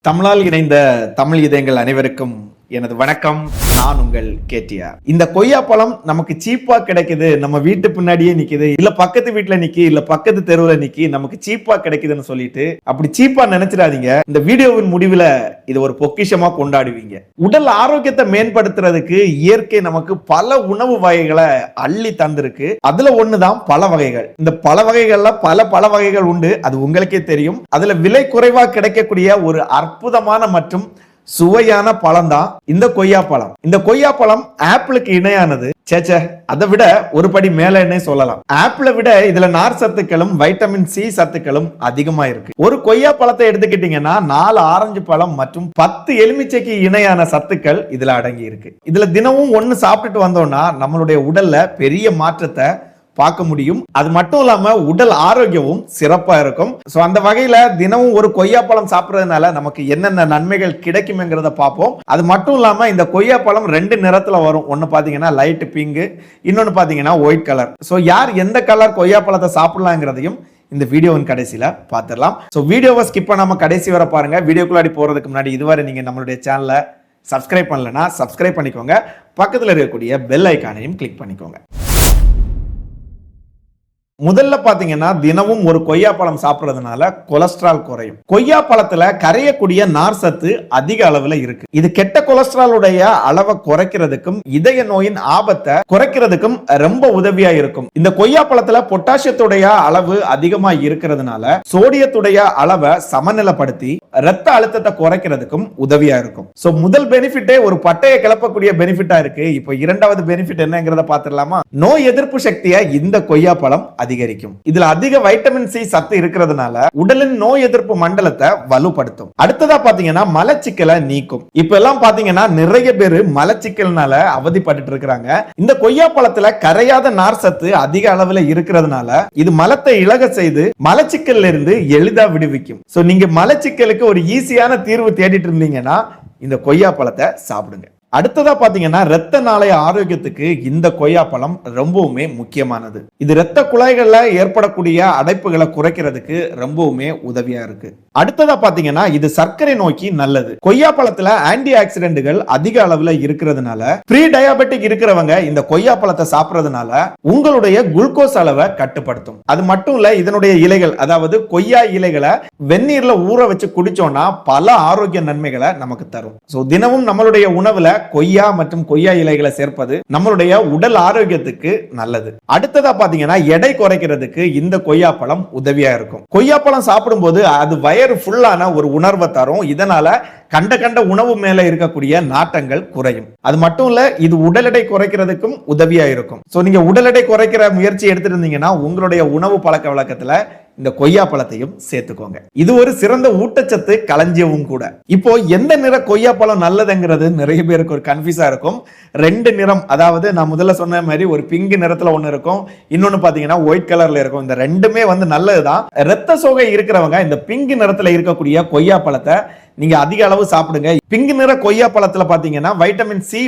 தமிழால் இணைந்த தமிழ் இதயங்கள் அனைவருக்கும் எனது வணக்கம். நான் உங்கள் கேடிஆர். இந்த கொய்யா பழம் நமக்கு சீப்பா கிடைக்குது, நம்ம வீட்டு பின்னாடியே நிக்குது, இல்ல பக்கத்து வீட்டுல நிக்கி, இல்ல பக்கத்து தெருவுல நிக்கி, நமக்கு சீப்பா கிடைக்குதுன்னு சொல்லிட்டு அப்படி சீப்பா நினைச்சிடாதீங்க. இந்த வீடியோவின் முடிவுல இது ஒரு பொக்கிஷமா கொண்டாடுவீங்க. உடல் ஆரோக்கியத்தை மேம்படுத்துறதுக்கு இயற்கை நமக்கு பல உணவு வகைகளை அள்ளி தந்திருக்கு. அதுல ஒண்ணுதான் பல வகைகள். இந்த பல வகைகள்ல பல வகைகள் உண்டு, அது உங்களுக்கே தெரியும். அதுல விலை குறைவா கிடைக்கக்கூடிய ஒரு அற்புதமான மற்றும் சுவையான பழம் தான் இந்த கொய்யா பழம். இந்த கொய்யா பழம் ஆப்பிளுக்கு இணையானது. சேச்சே, அதை விட ஒரு படி மேலே சொல்லலாம். ஆப்பிளை விட இதுல நார் சத்துக்களும் வைட்டமின் சி சத்துக்களும் அதிகமா இருக்கு. ஒரு கொய்யா பழத்தை எடுத்துக்கிட்டீங்கன்னா 4 ஆரஞ்சு பழம் மற்றும் 10 எலுமிச்சைக்கு இணையான சத்துக்கள் இதுல அடங்கி இருக்கு. இதுல தினமும் ஒன்னு சாப்பிட்டுட்டு வந்தோம்னா நம்மளுடைய உடல்ல பெரிய மாற்றத்தை பார்க்க முடியும். அது மட்டும் இல்லாம உடல் ஆரோக்கியமும் சிறப்பா இருக்கும். சோ அந்த வகையில தினமும் ஒரு கொய்யா பழம் சாப்பிடுறதுனால நமக்கு என்னென்ன நன்மைகள் கிடைக்கும்ங்கிறத பார்ப்போம். அது மட்டும் இல்லாம இந்த கொய்யா பழம் 2 நிறத்துல வரும். ஒன்னு பாத்தீங்கன்னா லைட் பிங்க், இன்னொன்னு பாத்தீங்கன்னா ஒயிட் கலர். சோ யார் எந்த கலர் கொய்யா பழத்தை சாப்பிடலாங்கிறதையும் இந்த வீடியோவின் கடைசியில பார்த்துடலாம். சோ வீடியோவை ஸ்கிப் பண்ணாம கடைசி வரை பாருங்க. வீடியோக்குள்ளாடி போறதுக்கு முன்னாடி இதுவரை நீங்க நம்மளுடைய சேனலை சப்ஸ்கிரைப் பண்ணலன்னா சப்ஸ்கிரைப் பண்ணிக்கோங்க. பக்கத்துல இருக்கக்கூடிய பெல் ஐகானையும் கிளிக் பண்ணிக்கோங்க. முதல்ல பாத்தீங்கன்னா தினமும் ஒரு கொய்யா பழம் சாப்பிடுறதுனால கொலஸ்ட்ரால் குறையும். கொய்யா பழத்துல கரையக்கூடிய நார் சத்து அதிக அளவுல இருக்கு. இது கெட்ட கொலஸ்ட்ராலுடைய அளவை குறைக்கிறதுக்கும் இதய நோயின் ஆபத்தை குறைக்கிறதுக்கும் ரொம்ப உதவியா இருக்கும். இந்த கொய்யா பழத்துல பொட்டாசியத்துடைய அளவு அதிகமா இருக்கிறதுனால சோடியத்துடைய அளவை சமநிலைப்படுத்தி ரத்த அழுத்தத்தை குறைக்கிறதுக்கும் உதவியா இருக்கும். சோ முதல் பெனிஃபிட்டே ஒரு பட்டையை கிளப்பக்கூடிய பெனிஃபிட்டா இருக்கு. இப்போ இரண்டாவது பெனிஃபிட் என்னங்கிறத பாத்துடலாமா? நோய் எதிர்ப்பு சக்தியை இந்த கொய்யா பழம் அதிகரிக்கும். இதுல அதிக வைட்டமின் சி சத்து இருக்கிறதுனால உடலின் நோய் எதிர்ப்பு மண்டலத்தை வலுப்படுத்தும். அடுத்ததா பாத்தீங்கன்னா மலச்சிக்கலை நீக்கும். இப்ப எல்லாம் பாத்தீங்கன்னா நிறைய பேர் மலச்சிக்கல்னால அவதிப்பட்டு இருக்கிறாங்க. இந்த கொய்யா பழத்துல கரையாத நார் சத்து அதிக அளவுல இருக்கிறதுனால இது மலத்தை இழக செய்து மலச்சிக்கல்ல இருந்து எளிதா விடுவிக்கும். சோ நீங்க மலச்சிக்கலுக்கு ஒரு ஈஸியான தீர்வு தேடிட்டு இருந்தீங்கன்னா இந்த கொய்யா பழத்தை சாப்பிடுங்க. அடுத்ததா பாத்தீங்கன்னா இரத்த நாளைய ஆரோக்கியத்துக்கு இந்த கொய்யா பழம் ரொம்பவுமே முக்கியமானது. இது இரத்த குழாய்கள்ல ஏற்படக்கூடிய அடைப்புகளை குறைக்கிறதுக்கு ரொம்பவுமே உதவியா இருக்கு. அடுத்ததா பாத்தீங்கன்னா இது சர்க்கரை நோய்க்கு நல்லது. கொய்யா பழத்துல ஆன்டி ஆக்சிடென்ட்கள் அதிக அளவுல இருக்கிறதுனால ப்ரீ டயாபெட்டிக் இருக்கிறவங்க இந்த கொய்யா பழத்தை சாப்பிடுறதுனால உங்களுடைய குளுக்கோஸ் அளவை கட்டுப்படுத்தும். அது மட்டும் இல்ல, இதனுடைய இலைகள், அதாவது கொய்யா இலைகளை வெந்நீர்ல ஊற வச்சு குடிச்சோம்னா பல ஆரோக்கிய நன்மைகளை நமக்கு தரும். சோ தினமும் நம்மளுடைய உணவுல கொய்யா மற்றும் கொய்யா இலைகளை சேர்ப்பது நம்மளுடைய உடல் ஆரோக்கியத்துக்கு நல்லது. அடுத்ததா பாத்தீங்கன்னா எடை குறைக்கிறதுக்கு இந்த கொய்யா பழம் உதவியா இருக்கும். கொய்யா பழம் சாப்பிடும் போது அது வயிறு ஃபுல்லான ஒரு உணர்வை தரும். இதனால கண்ட உணவு மேல இருக்கக்கூடிய நாட்டங்கள் குறையும். அது மட்டும் இல்ல, இது உடல் எடை குறைக்கிறதுக்கும் உதவியா இருக்கும். சோ நீங்க உடல் எடை குறைக்கிற முயற்சி எடுத்துட்டு இருந்தீங்கன்னா உங்களுடைய உணவு பழக்க வழக்கத்துல இந்த கொய்யா பழத்தையும் சேர்த்துக்கோங்க. இது ஒரு சிறந்த ஊட்டச்சத்து களஞ்சியமும் கூட. இப்போ எந்த நிற கொய்யா பழம் நல்லதுங்கிறது நிறைய பேருக்கு ஒரு கன்ஃபியூஸா இருக்கும். 2 நிறம், அதாவது நான் முதல்ல சொன்ன மாதிரி ஒரு பிங்க் நிறத்துல ஒண்ணு இருக்கும், இன்னொன்னு பாத்தீங்கன்னா ஒயிட் கலர்ல இருக்கும். இந்த ரெண்டுமே நல்லதுதான். இரத்த சோகை இருக்கிறவங்க இந்த பிங்க் நிறத்துல இருக்கக்கூடிய கொய்யா பழத்தை நீங்க அதிக அளவு சாப்பிடுங்க. பிங்க் நிற கொய்யா பழத்துல பாத்தீங்கன்னா வைட்டமின் சி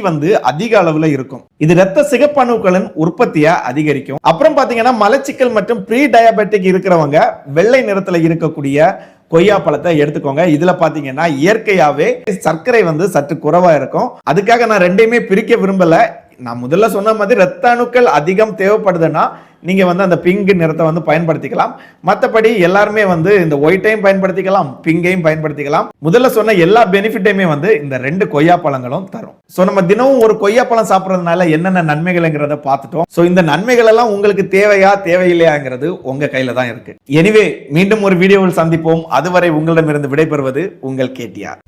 அதிக அளவுல இருக்கும். இது இரத்த சிகப்பணுக்களின் உற்பத்தியை அதிகரிக்கும். அப்புறம் பாத்தீங்கன்னா மலச்சிக்கல் மற்றும் ப்ரீ டயாபெட்டிக் இருக்கிறவங்க வெள்ளை நிறத்துல இருக்கக்கூடிய கொய்யா பழத்தை எடுத்துக்கோங்க. இதுல பாத்தீங்கன்னா இயற்கையாவே சர்க்கரை சற்று குறைவா இருக்கும். அதுக்காக நான் ரெண்டையுமே பிரிக்க விரும்பல. நான் முதல்ல சொன்ன மாதிரி இரத்த அணுக்கள் அதிகம் தேவைப்படுதுன்னா நீங்க அந்த பிங்க் நிறத்தை பயன்படுத்திக்கலாம். மற்றபடி எல்லாருமே இந்த ஒயிட்டையும் பயன்படுத்திக்கலாம், பிங்கையும் பயன்படுத்திக்கலாம். முதல்ல சொன்ன எல்லா பெனிஃபிட்டையுமே இந்த 2 கொய்யா பழங்களும் தரும். சோ நம்ம தினமும் ஒரு கொய்யா பழம் சாப்பிடுறதுனால என்னென்ன நன்மைகள்ங்கிறத பார்த்துட்டோம். சோ இந்த நன்மைகள் எல்லாம் உங்களுக்கு தேவையா தேவையில்லையாங்கிறது உங்க கையில தான் இருக்கு. எனிவே மீண்டும் ஒரு வீடியோவில் சந்திப்போம். அதுவரை உங்களிடமிருந்து விடைபெறுவது உங்கள் கேடிஆர்.